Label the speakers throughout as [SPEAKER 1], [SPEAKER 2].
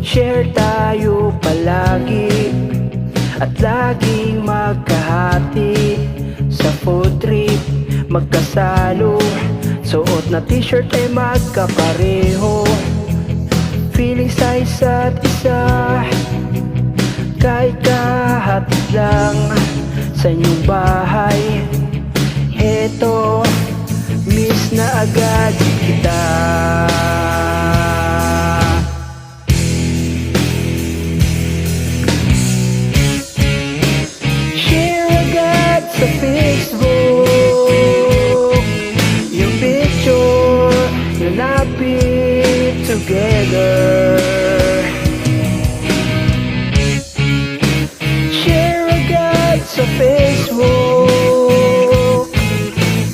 [SPEAKER 1] Share tayo palagi at laging magkahati. Sa food trip magkasalo, suot na t-shirt ay magkapareho. Feeling sa isa't isa, kahit kahatid lang sa inyong bahay. Heto, miss na agad kita. Share agad sa Facebook yung picture na lapit together. Share agad sa Facebook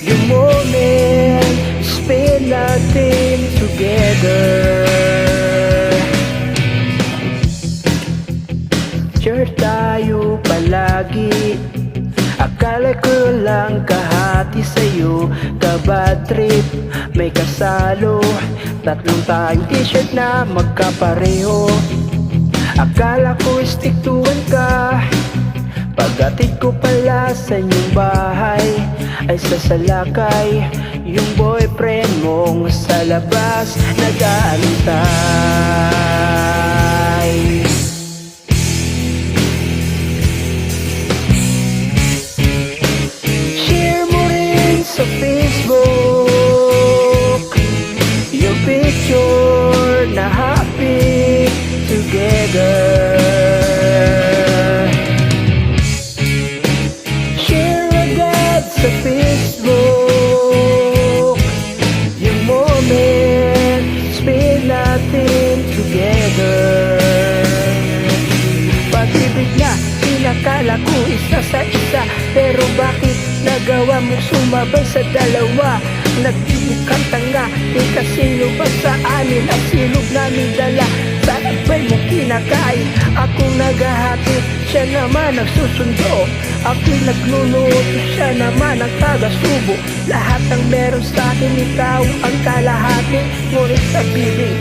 [SPEAKER 1] yung moment spend natin together. Share tayo palagi, akala ko lang kahati sa'yo. Ka-bad trip, may kasalo, tatlong tayong t-shirt na magkapareho. Akala ko stick to one ka, pagdating ko pala sa inyong bahay ay sasalakay yung boyfriend mong sa labas nag-aantay. Share mo rin sa Facebook yung picture na happy together. Share agad sa Facebook yung moment spend natin together. Pag-ibig na pinakala ko isa sa isa, pero bakit nagawa mo sumabay sa dalawa? Nagtibok kang tanga, di kasi lubag sa anin ang silog namin dala. Sa abay mo kinakain, akong naghahati, siya naman nagsusundo. Ako'y nagluluto, siya naman ang taga-subo. Lahat ng meron sa akin, ikaw ang kalahati. Ngunit sa bibig